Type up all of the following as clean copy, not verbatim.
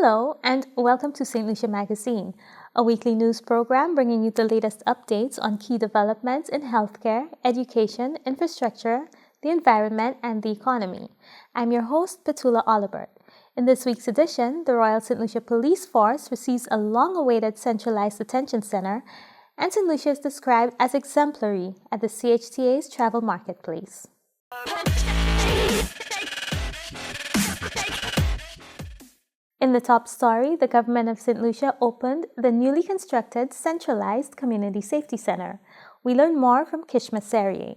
Hello, and welcome to Saint Lucia Magazine, a weekly news program bringing you the latest updates on key developments in healthcare, education, infrastructure, the environment, and the economy. I'm your host, Petula Olibert. In this week's edition, the Royal Saint Lucia Police Force receives a long-awaited Centralized Detention Centre, and Saint Lucia is described as exemplary at the CHTA's travel marketplace. In the top story, the government of Saint Lucia opened the newly constructed Centralized Community Safety Centre. We learn more from Kishma Serrier.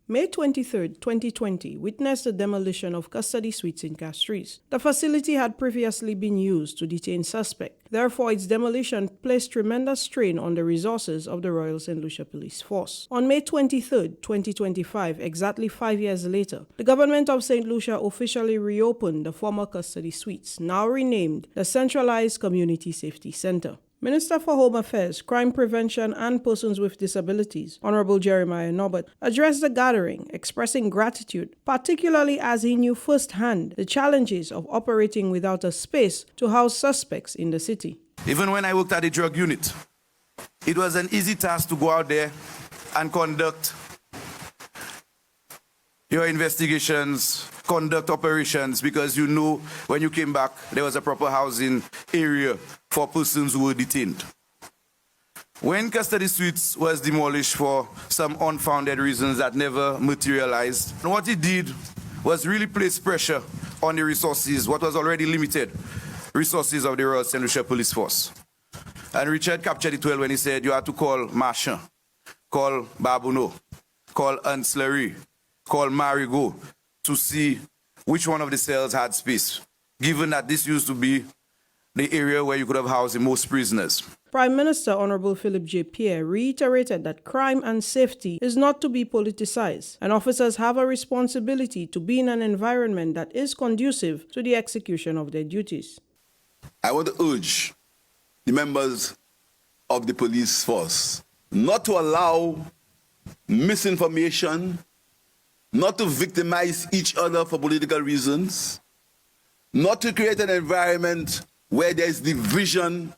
May 23, 2020 witnessed the demolition of custody suites in Castries. The facility had previously been used to detain suspects. Therefore, its demolition placed tremendous strain on the resources of the Royal Saint Lucia Police Force. On May 23, 2025, exactly 5 years later, the government of Saint Lucia officially reopened the former custody suites, now renamed the Centralized Community Safety Centre. Minister for Home Affairs, Crime Prevention and Persons with Disabilities, Honorable Jeremiah Norbert, addressed the gathering, expressing gratitude, particularly as he knew firsthand the challenges of operating without a space to house suspects in the city. Even when I worked at the drug unit, it was an easy task to go out there and conduct your investigations, conduct operations, because you knew when you came back there was a proper housing area for persons who were detained. When custody suites was demolished for some unfounded reasons that never materialized, what it did was really place pressure on the resources, what was already limited resources of the Royal Saint Lucia Police Force. And Richard captured it well when he said you had to call Marchand, call Babuno, call Ancillary, call Marigo to see which one of the cells had space, given that this used to be the area where you could have housed the most prisoners. Prime Minister Honorable Philip J. Pierre reiterated that crime and safety is not to be politicized, and officers have a responsibility to be in an environment that is conducive to the execution of their duties. I want to urge the members of the police force not to allow misinformation, not to victimize each other for political reasons, not to create an environment where there is division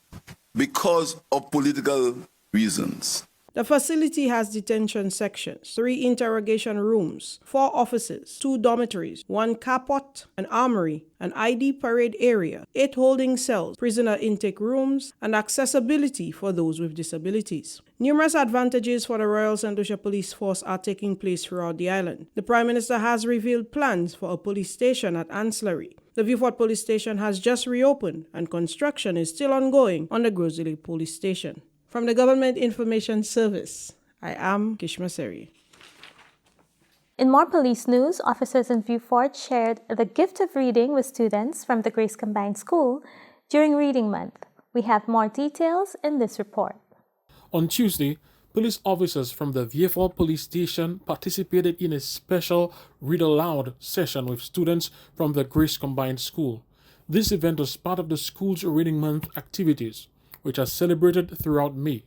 because of political reasons. The facility has detention sections, 3 interrogation rooms, 4 offices, 2 dormitories, 1 carport, an armory, an ID parade area, 8 holding cells, prisoner intake rooms, and accessibility for those with disabilities. Numerous advantages for the Royal Saint Lucia Police Force are taking place throughout the island. The Prime Minister has revealed plans for a police station at Ancillary. The Vieux-Fort Police Station has just reopened, and construction is still ongoing on the Grosley Police Station. From the Government Information Service, I am Kishma Serrier. In more police news, officers in Vieux-Fort shared the gift of reading with students from the Grace Combined School during Reading Month. We have more details in this report. On Tuesday, police officers from the Vieux-Fort Police Station participated in a special Read Aloud session with students from the Grace Combined School. This event was part of the school's Reading Month activities, which are celebrated throughout May.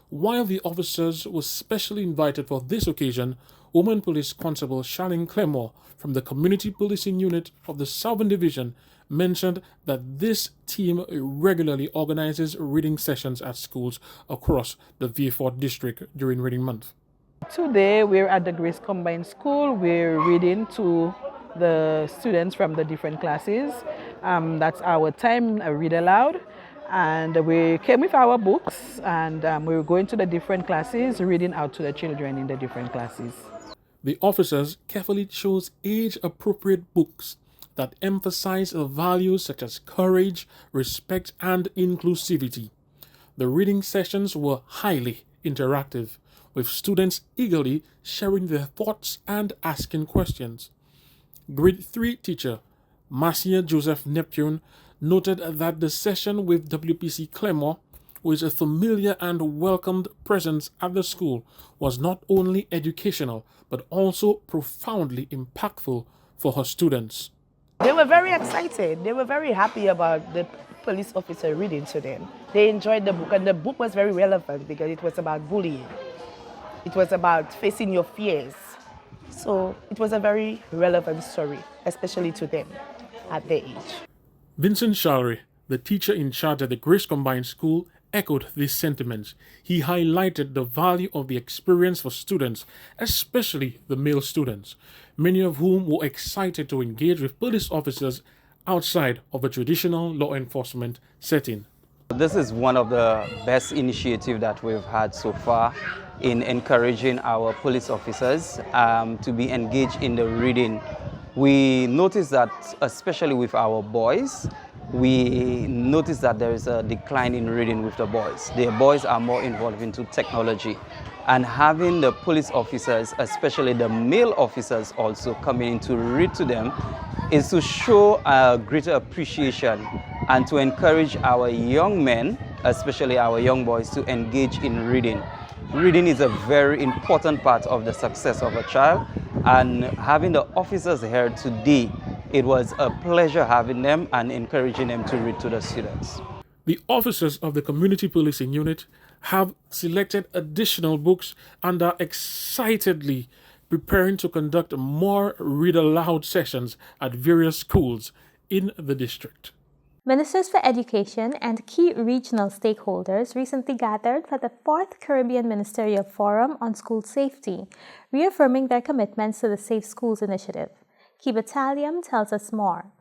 While the officers were specially invited for this occasion, Woman Police Constable Charlene Clemore from the Community Policing Unit of the Southern Division mentioned that this team regularly organizes reading sessions at schools across the Vieux-Fort district during Reading Month. Today we're at the Grace Combined School. We're reading to the students from the different classes. That's our time, Read Aloud. And we came with our books and we were going to the different classes, reading out to the children in the different classes. The officers carefully chose age-appropriate books that emphasize values such as courage, respect, and inclusivity. The reading sessions were highly interactive, with students eagerly sharing their thoughts and asking questions. Grade 3 teacher Marcia Joseph Neptune noted that the session with WPC Clemore, who is a familiar and welcomed presence at the school, was not only educational but also profoundly impactful for her students. They were very excited. They were very happy about the police officer reading to them. They enjoyed the book, and the book was very relevant because it was about bullying. It was about facing your fears. So it was a very relevant story, especially to them at their age. Vincent Shalry, The teacher in charge at the Grace Combined School echoed these sentiments. He highlighted the value of the experience for students, especially the male students, many of whom were excited to engage with police officers outside of a traditional law enforcement setting. This is one of the best initiatives that we've had so far in encouraging our police officers to be engaged in the reading. We noticed that, especially with our boys, we noticed that there is a decline in reading with the boys. The boys are more involved into technology. And having the police officers, especially the male officers also coming in to read to them, is to show a greater appreciation and to encourage our young men, especially our young boys, to engage in reading. Reading is a very important part of the success of a child, and having the officers here today, it was a pleasure having them and encouraging them to read to the students. The officers of the Community Policing Unit have selected additional books and are excitedly preparing to conduct more read-aloud sessions at various schools in the district. Ministers for Education and key regional stakeholders recently gathered for the 4th Caribbean Ministerial Forum on School Safety, reaffirming their commitments to the Safe Schools Initiative. Kibatalium tells us more.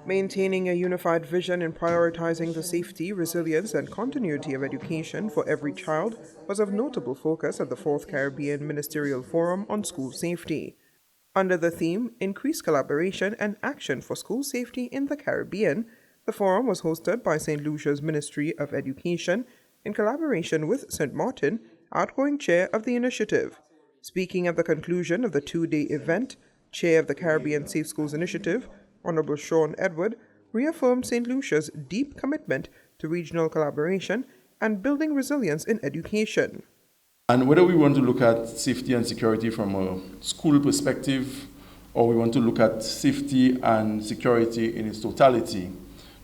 Maintaining a unified vision in prioritizing the safety, resilience, and continuity of education for every child was of notable focus at the 4th Caribbean Ministerial Forum on School Safety. Under the theme, Increased Collaboration and Action for School Safety in the Caribbean, the forum was hosted by Saint Lucia's Ministry of Education in collaboration with St. Martin, outgoing chair of the initiative. Speaking at the conclusion of the two-day event, Chair of the Caribbean Safe Schools Initiative, Honorable Sean Edward, reaffirmed St. Lucia's deep commitment to regional collaboration and building resilience in education. And whether we want to look at safety and security from a school perspective, or we want to look at safety and security in its totality,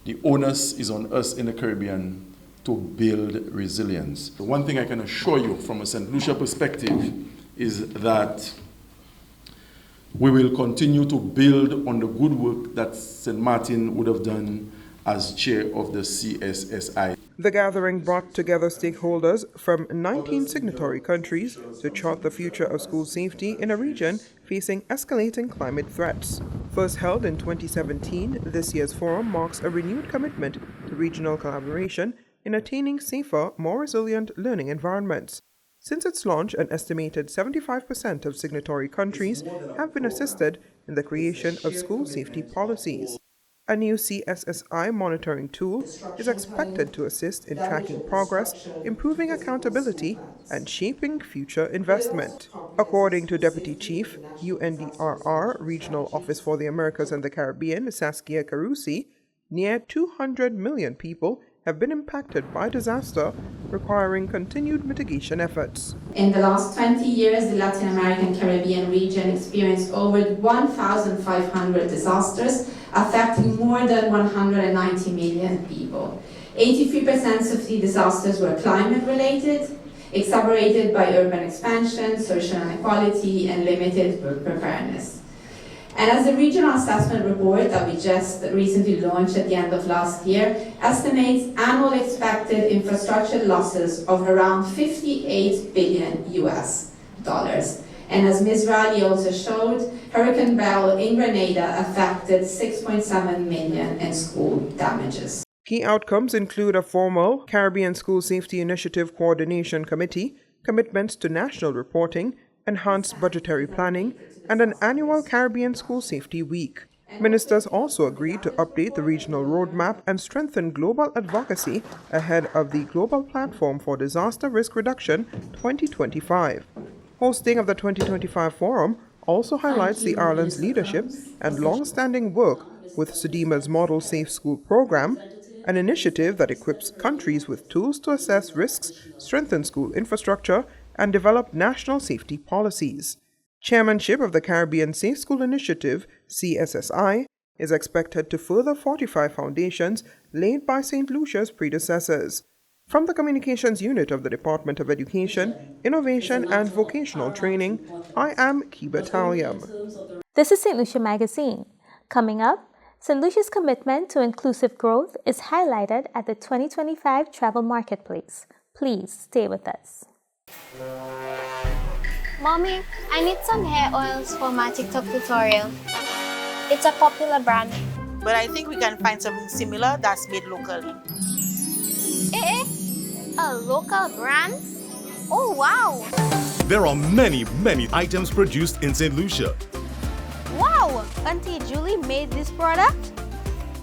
the onus is on us in the Caribbean to build resilience. The one thing I can assure you from a St. Lucia perspective is that we will continue to build on the good work that St. Martin would have done as chair of the CSSI. The gathering brought together stakeholders from 19 signatory countries to chart the future of school safety in a region facing escalating climate threats. First held in 2017, this year's forum marks a renewed commitment to regional collaboration in attaining safer, more resilient learning environments. Since its launch, an estimated 75% of signatory countries have been assisted in the creation of school safety policies. A new CSSI monitoring tool is expected to assist in tracking progress, improving accountability, and shaping future investment. According to Deputy Chief, UNDRR Regional Office for the Americas and the Caribbean, Saskia Carusi, near 200 million people have been impacted by disaster, requiring continued mitigation efforts. In the last 20 years, the Latin American Caribbean region experienced over 1,500 disasters, affecting more than 190 million people. 83% of the disasters were climate-related, exacerbated by urban expansion, social inequality, and limited preparedness. And as the regional assessment report that we just recently launched at the end of last year estimates annual expected infrastructure losses of around $58 billion. And as Ms. Riley also showed, Hurricane Bell in Grenada affected 6.7 million in school damages. Key outcomes include a formal Caribbean School Safety Initiative Coordination Committee, commitments to national reporting, enhanced budgetary planning, and an annual Caribbean School Safety Week. Ministers also agreed to update the regional roadmap and strengthen global advocacy ahead of the Global Platform for Disaster Risk Reduction 2025. Hosting of the 2025 forum also highlights the island's leadership and long-standing work with SEDIMA's Model Safe School program, an initiative that equips countries with tools to assess risks, strengthen school infrastructure, and develop national safety policies. Chairmanship of the Caribbean Safe School Initiative, CSSI, is expected to further fortify foundations laid by St. Lucia's predecessors. From the Communications Unit of the Department of Education, Innovation and Vocational Training, I am Kibatalium. This is St. Lucia Magazine. Coming up, St. Lucia's commitment to inclusive growth is highlighted at the 2025 Travel Marketplace. Please stay with us. Mommy, I need some hair oils for my TikTok tutorial. It's a popular brand. But I think we can find something similar that's made locally. A local brand? Oh, wow! There are many items produced in St. Lucia. Wow! Auntie Julie made this product?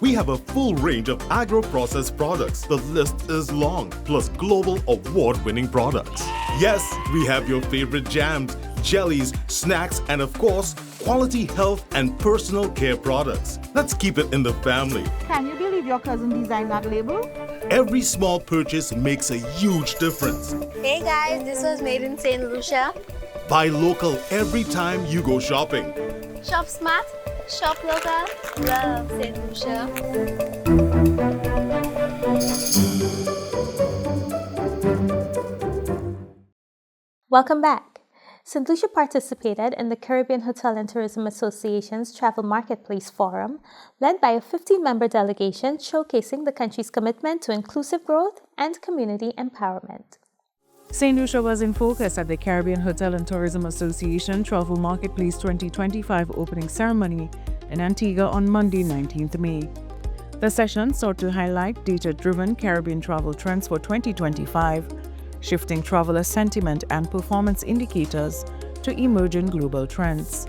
We have a full range of agro-processed products. The list is long, plus global award-winning products. Yes, we have your favorite jams, jellies, snacks, and of course, quality health and personal care products. Let's keep it in the family. Can you believe your cousin designed that label? Every small purchase makes a huge difference. Hey guys, this was made in Saint Lucia. Buy local every time you go shopping. Shop smart, shop local, love Saint Lucia. Welcome back. St. Lucia participated in the Caribbean Hotel and Tourism Association's Travel Marketplace Forum, led by a 15-member delegation showcasing the country's commitment to inclusive growth and community empowerment. St. Lucia was in focus at the Caribbean Hotel and Tourism Association Travel Marketplace 2025 opening ceremony in Antigua on Monday, 19th May. The session sought to highlight data-driven Caribbean travel trends for 2025, shifting traveler sentiment and performance indicators to emerging global trends.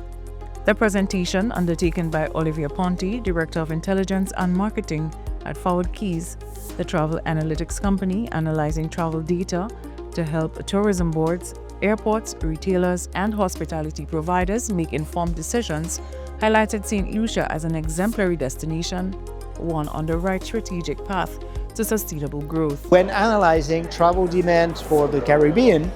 The presentation, undertaken by Olivia Ponte, Director of Intelligence and Marketing at Forward Keys, the travel analytics company analyzing travel data to help tourism boards, airports, retailers, and hospitality providers make informed decisions, highlighted St. Lucia as an exemplary destination, one on the right strategic path to sustainable growth. When analyzing travel demand for the Caribbean,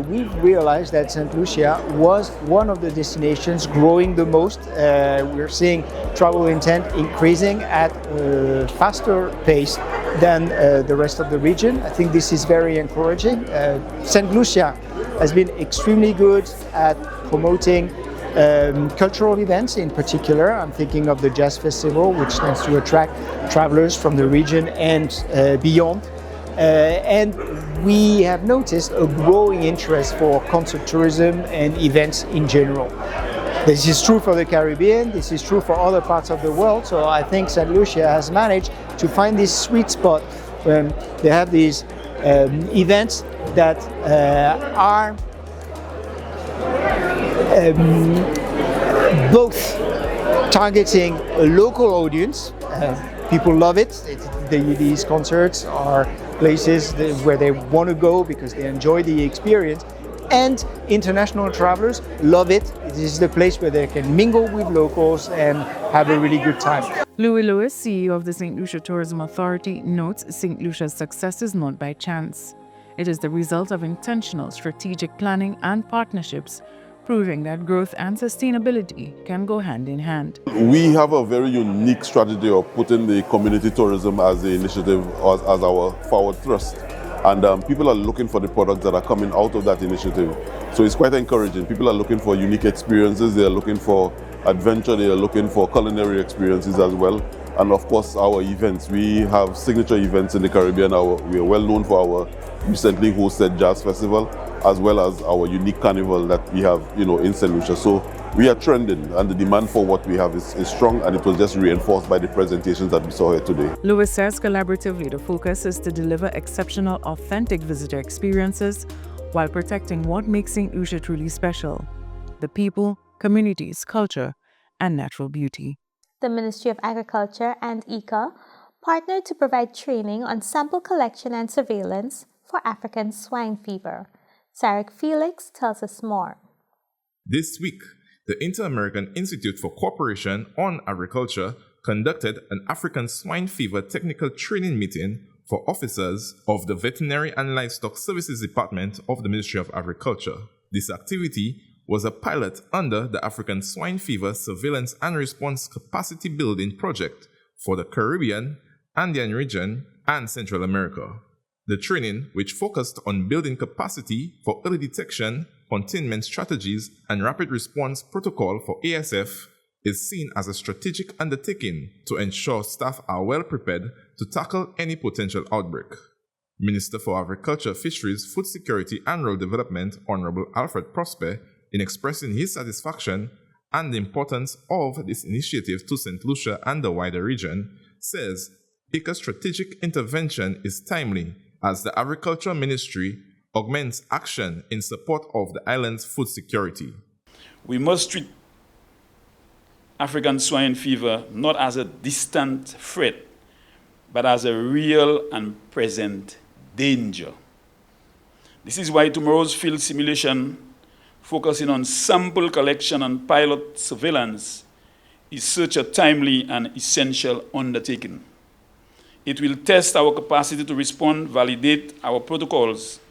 we've realized that St. Lucia was one of the destinations growing the most. We're seeing travel intent increasing at a faster pace than the rest of the region. I think this is very encouraging. St. Lucia has been extremely good at promoting cultural events in particular. I'm thinking of the Jazz Festival, which tends to attract travelers from the region and beyond. And we have noticed a growing interest for concert tourism and events in general. This is true for the Caribbean, this is true for other parts of the world, so I think St. Lucia has managed to find this sweet spot when they have these events that are both targeting a local audience. People love it. These concerts are places where they want to go because they enjoy the experience. And international travelers love it. This is the place where they can mingle with locals and have a really good time. Louis Lewis, CEO of the St. Lucia Tourism Authority, notes St. Lucia's success is not by chance. It is the result of intentional strategic planning and partnerships, proving that growth and sustainability can go hand in hand. We have a very unique strategy of putting the community tourism as the initiative, as our forward thrust. And people are looking for the products that are coming out of that initiative. So it's quite encouraging. People are looking for unique experiences, they are looking for adventure, they are looking for culinary experiences as well. And of course, our events. We have signature events in the Caribbean. We are well known for our recently hosted Jazz Festival, as well as our unique carnival that we have, in St. Lucia. So we are trending, and the demand for what we have is strong, and it was just reinforced by the presentations that we saw here today. Lewis says collaboratively the focus is to deliver exceptional, authentic visitor experiences while protecting what makes St. Lucia truly special: the people, communities, culture, and natural beauty. The Ministry of Agriculture and ICA partnered to provide training on sample collection and surveillance for African swine fever. Sarek Felix tells us more. This week, the Inter-American Institute for Cooperation on Agriculture conducted an African swine fever technical training meeting for officers of the Veterinary and Livestock Services Department of the Ministry of Agriculture. This activity was a pilot under the African Swine Fever Surveillance and Response Capacity Building Project for the Caribbean, Andean region, and Central America. The training, which focused on building capacity for early detection, containment strategies, and rapid response protocol for ASF, is seen as a strategic undertaking to ensure staff are well prepared to tackle any potential outbreak. Minister for Agriculture, Fisheries, Food Security and Rural Development, Honorable Alfred Prosper, in expressing his satisfaction and the importance of this initiative to St. Lucia and the wider region, says ICA's strategic intervention is timely as the Agriculture Ministry augments action in support of the island's food security. We must treat African swine fever not as a distant threat, but as a real and present danger. This is why tomorrow's field simulation, focusing on sample collection and pilot surveillance, is such a timely and essential undertaking. It will test our capacity to respond, validate our protocols,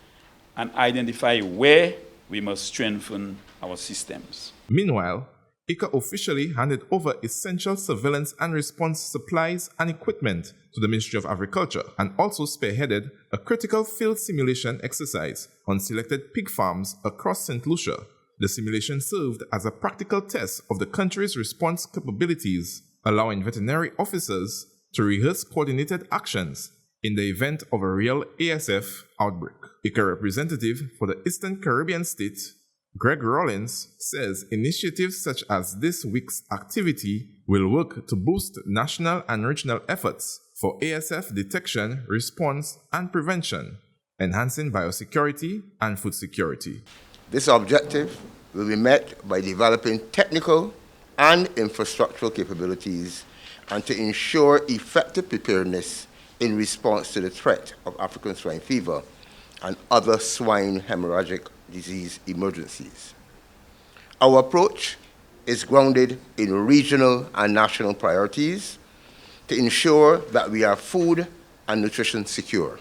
and identify where we must strengthen our systems. Meanwhile, ICA officially handed over essential surveillance and response supplies and equipment to the Ministry of Agriculture and also spearheaded a critical field simulation exercise on selected pig farms across St. Lucia. The simulation served as a practical test of the country's response capabilities, allowing veterinary officers to rehearse coordinated actions in the event of a real ASF outbreak. ICA representative for the Eastern Caribbean state, Greg Rollins, says initiatives such as this week's activity will work to boost national and regional efforts for ASF detection, response, and prevention, enhancing biosecurity and food security. This objective will be met by developing technical and infrastructural capabilities and to ensure effective preparedness in response to the threat of African swine fever and other swine hemorrhagic disease emergencies. Our approach is grounded in regional and national priorities to ensure that we are food and nutrition secure.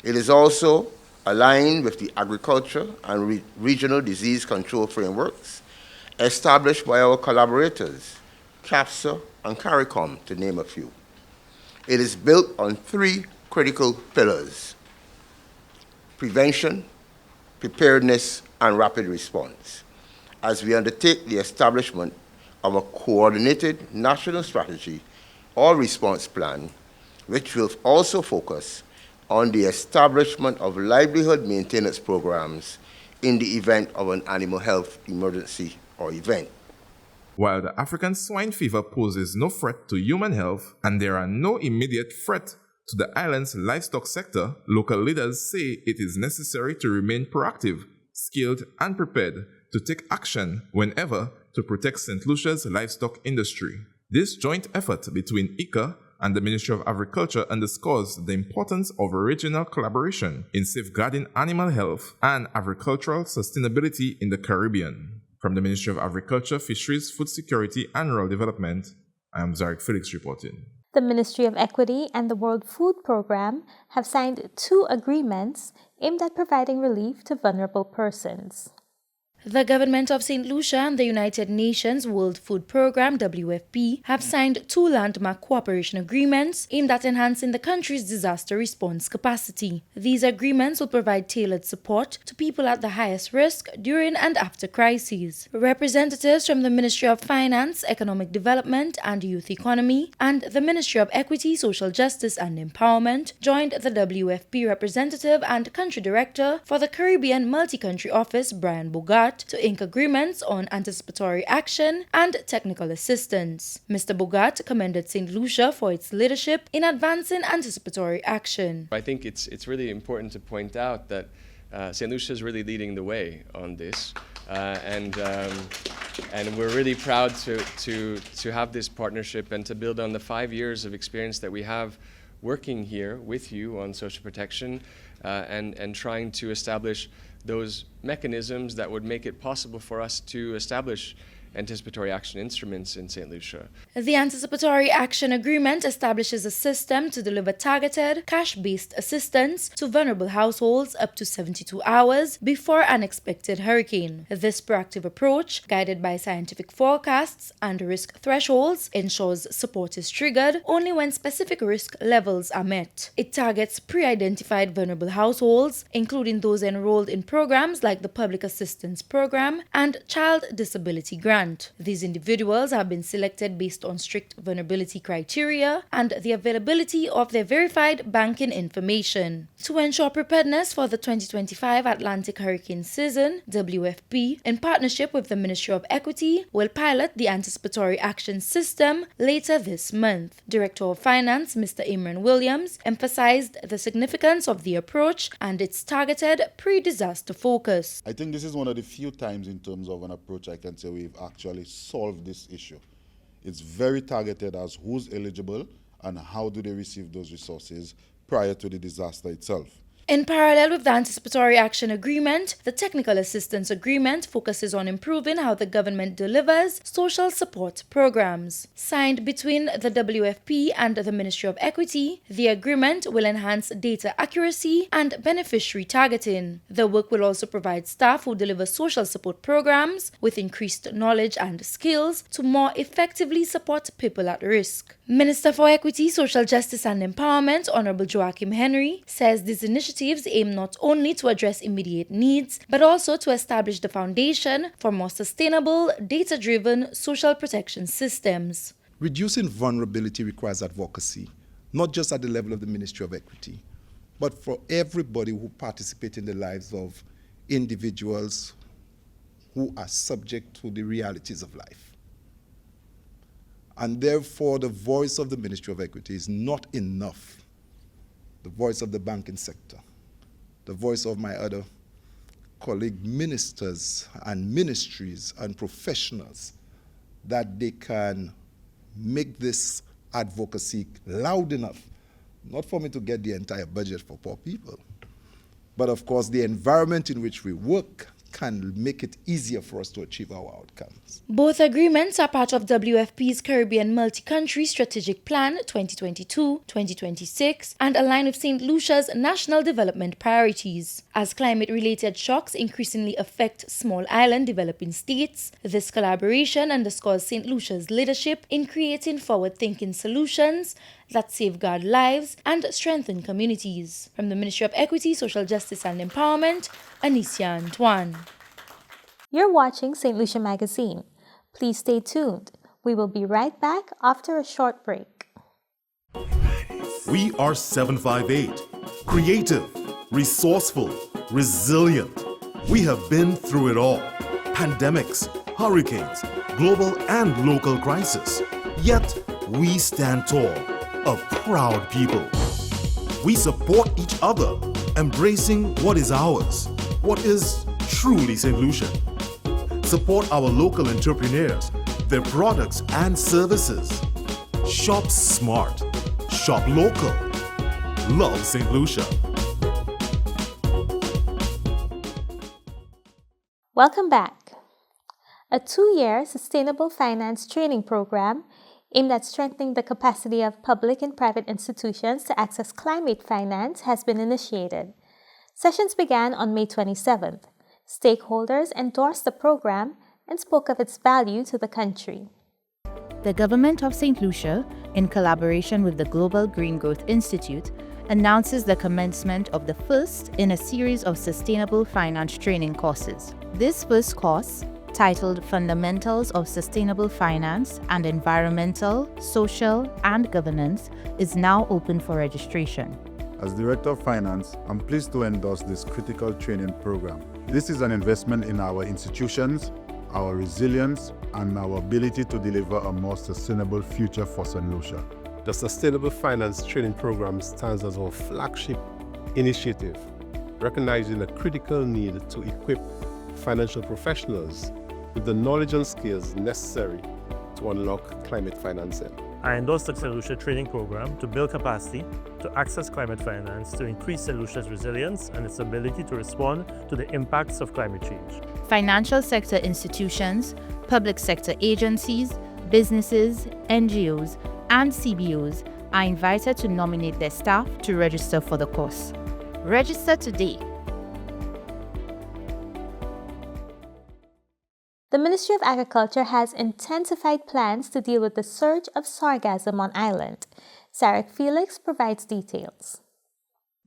It is also aligned with the agriculture and regional disease control frameworks established by our collaborators, CAPSA and CARICOM, to name a few. It is built on three critical pillars: prevention, preparedness, and rapid response, as we undertake the establishment of a coordinated national strategy or response plan, which will also focus on the establishment of livelihood maintenance programs in the event of an animal health emergency or event. While the African swine fever poses no threat to human health and there are no immediate threat to the island's livestock sector, local leaders say it is necessary to remain proactive, skilled, and prepared to take action whenever to protect St. Lucia's livestock industry. This joint effort between ICA and the Ministry of Agriculture underscores the importance of regional collaboration in safeguarding animal health and agricultural sustainability in the Caribbean. From the Ministry of Agriculture, Fisheries, Food Security and Rural Development, I am Zarek Felix reporting. The Ministry of Equity and the World Food Programme have signed 2 agreements aimed at providing relief to vulnerable persons. The government of St. Lucia and the United Nations World Food Programme (WFP) have signed 2 landmark cooperation agreements aimed at enhancing the country's disaster response capacity. These agreements will provide tailored support to people at the highest risk during and after crises. Representatives from the Ministry of Finance, Economic Development and Youth Economy and the Ministry of Equity, Social Justice and Empowerment joined the WFP representative and country director for the Caribbean Multi-Country Office, Brian Bogart, to ink agreements on anticipatory action and technical assistance. Mr. Bogart commended St. Lucia for its leadership in advancing anticipatory action. I think it's really important to point out that St. Lucia is really leading the way on this, and we're really proud to have this partnership and to build on the 5 years of experience that we have working here with you on social protection and trying to establish those mechanisms that would make it possible for us to establish anticipatory action instruments in St. Lucia. The Anticipatory Action Agreement establishes a system to deliver targeted, cash-based assistance to vulnerable households up to 72 hours before an expected hurricane. This proactive approach, guided by scientific forecasts and risk thresholds, ensures support is triggered only when specific risk levels are met. It targets pre-identified vulnerable households, including those enrolled in programs like the Public Assistance Program and Child Disability Grant. grant. These individuals have been selected based on strict vulnerability criteria and the availability of their verified banking information. To ensure preparedness for the 2025 Atlantic hurricane season, WFP, in partnership with the Ministry of Equity, will pilot the Anticipatory Action System later this month. Director of Finance, Mr. Imran Williams, emphasized the significance of the approach and its targeted pre-disaster focus. I think this is one of the few times in terms of an approach I can say we've actually solved this issue. It's very targeted as who's eligible and how do they receive those resources prior to the disaster itself. In parallel with the Anticipatory Action Agreement, the Technical Assistance Agreement focuses on improving how the government delivers social support programs. Signed between the WFP and the Ministry of Equity, the agreement will enhance data accuracy and beneficiary targeting. The work will also provide staff who deliver social support programs with increased knowledge and skills to more effectively support people at risk. Minister for Equity, Social Justice and Empowerment, Honorable Joachim Henry, says these initiatives aim not only to address immediate needs, but also to establish the foundation for more sustainable, data-driven social protection systems. Reducing vulnerability requires advocacy, not just at the level of the Ministry of Equity, but for everybody who participates in the lives of individuals who are subject to the realities of life. And therefore, the voice of the Ministry of Equity is not enough. The voice of the banking sector, the voice of my other colleague ministers and ministries and professionals, that they can make this advocacy loud enough, not for me to get the entire budget for poor people, but of course the environment in which we work can make it easier for us to achieve our outcomes. Both agreements are part of WFP's Caribbean Multi-Country Strategic Plan 2022-2026 and align with Saint Lucia's national development priorities. As climate-related shocks increasingly affect small island developing states, this collaboration underscores Saint Lucia's leadership in creating forward-thinking solutions that safeguard lives and strengthen communities. From the Ministry of Equity, Social Justice and Empowerment, Anicia Antoine. You're watching Saint Lucia Magazine. Please stay tuned. We will be right back after a short break. We are 758. Creative, resourceful, resilient. We have been through it all. Pandemics, hurricanes, global and local crisis. Yet, we stand tall. A proud people. We support each other, embracing what is ours, what is truly St. Lucia. Support our local entrepreneurs, their products and services. Shop smart, shop local. Love St. Lucia. Welcome back. A 2-year sustainable finance training program aimed at strengthening the capacity of public and private institutions to access climate finance has been initiated. Sessions began on May 27th. Stakeholders endorsed the program and spoke of its value to the country. The Government of St. Lucia, in collaboration with the Global Green Growth Institute, announces the commencement of the first in a series of sustainable finance training courses. This first course, titled Fundamentals of Sustainable Finance and Environmental, Social and Governance, is now open for registration. As Director of Finance, I'm pleased to endorse this critical training program. This is an investment in our institutions, our resilience, and our ability to deliver a more sustainable future for St. Lucia. The Sustainable Finance Training Program stands as our flagship initiative, recognizing the critical need to equip financial professionals with the knowledge and skills necessary to unlock climate financing. I endorse the Saint Lucia training program to build capacity to access climate finance to increase Saint Lucia's resilience and its ability to respond to the impacts of climate change. Financial sector institutions, public sector agencies, businesses, NGOs, and CBOs are invited to nominate their staff to register for the course. Register today. The Ministry of Agriculture has intensified plans to deal with the surge of sargassum on island. Sarek Felix provides details.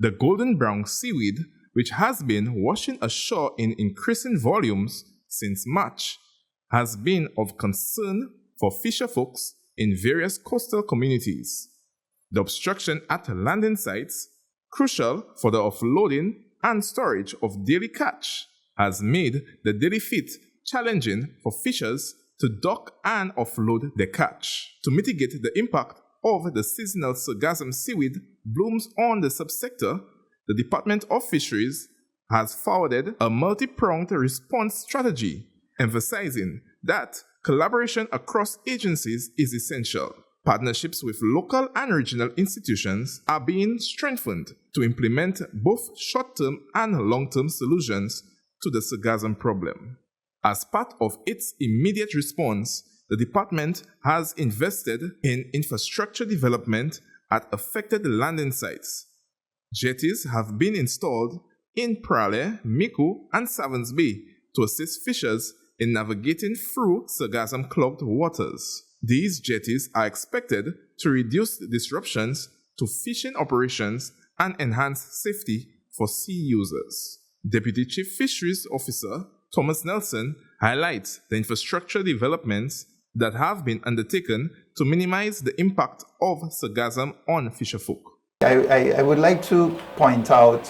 The golden brown seaweed, which has been washing ashore in increasing volumes since March, has been of concern for fisher folks in various coastal communities. The obstruction at landing sites, crucial for the offloading and storage of daily catch, has made the daily feed challenging for fishers to dock and offload their catch. To mitigate the impact of the seasonal sargassum seaweed blooms on the subsector, the Department of Fisheries has forwarded a multi-pronged response strategy, emphasizing that collaboration across agencies is essential. Partnerships with local and regional institutions are being strengthened to implement both short-term and long-term solutions to the sargassum problem. As part of its immediate response, the department has invested in infrastructure development at affected landing sites. Jetties have been installed in Prale, Miku, and Savans Bay to assist fishers in navigating through sargassum-clogged waters. These jetties are expected to reduce disruptions to fishing operations and enhance safety for sea users. Deputy Chief Fisheries Officer Thomas Nelson highlights the infrastructure developments that have been undertaken to minimize the impact of sargassum on fisherfolk. I would like to point out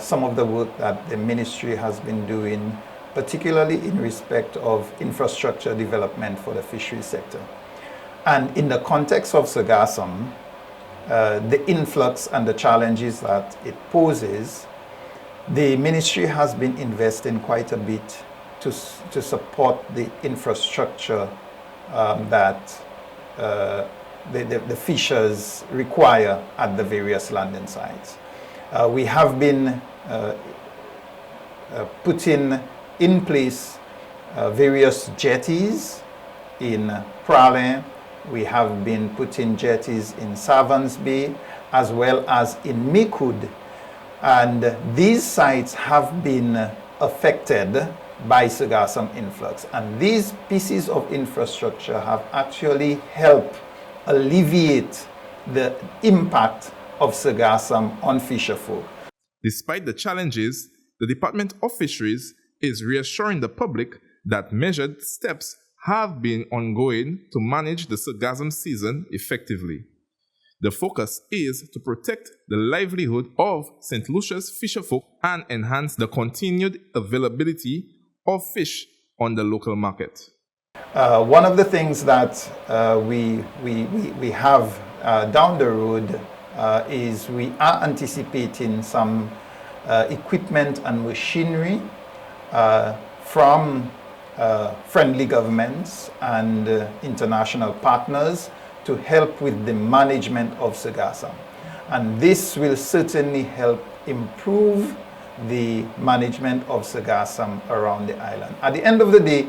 some of the work that the ministry has been doing, particularly in respect of infrastructure development for the fisheries sector. And in the context of sargassum, the influx and the challenges that it poses, the ministry has been investing quite a bit to support the infrastructure that the fishers require at the various landing sites. We have been putting in place various jetties in Prale. We have been putting jetties in Savans Bay as well as in Mikud. And these sites have been affected by sargassum influx. And these pieces of infrastructure have actually helped alleviate the impact of sargassum on fisherfolk. Despite the challenges, the Department of Fisheries is reassuring the public that measured steps have been ongoing to manage the sargassum season effectively. The focus is to protect the livelihood of St. Lucia's fisherfolk and enhance the continued availability of fish on the local market. One of the things that we have down the road is we are anticipating some equipment and machinery from friendly governments and international partners to help with the management of sargassum. And this will certainly help improve the management of sargassum around the island. At the end of the day,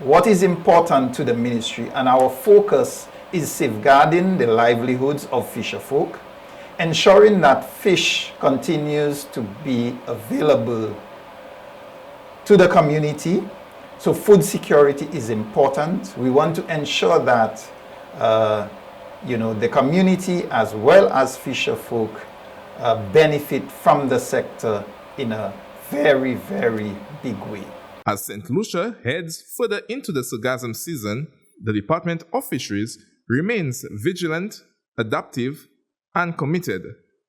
what is important to the ministry and our focus is safeguarding the livelihoods of fisherfolk, ensuring that fish continues to be available to the community. So food security is important. We want to ensure that the community as well as fisherfolk benefit from the sector in a very, very big way. As St. Lucia heads further into the sargassum season, the Department of Fisheries remains vigilant, adaptive, and committed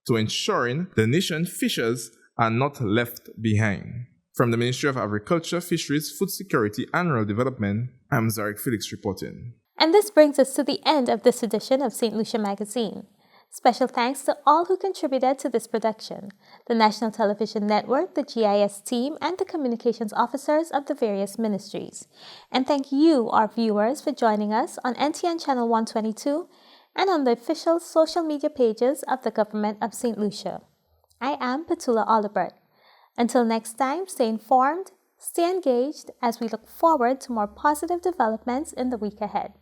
to ensuring the nation's fishers are not left behind. From the Ministry of Agriculture, Fisheries, Food Security and Rural Development, I'm Zarek Felix reporting. And this brings us to the end of this edition of St. Lucia Magazine. Special thanks to all who contributed to this production, the National Television Network, the GIS team, and the communications officers of the various ministries. And thank you, our viewers, for joining us on NTN Channel 122 and on the official social media pages of the Government of St. Lucia. I am Petula Olibert. Until next time, stay informed, stay engaged as we look forward to more positive developments in the week ahead.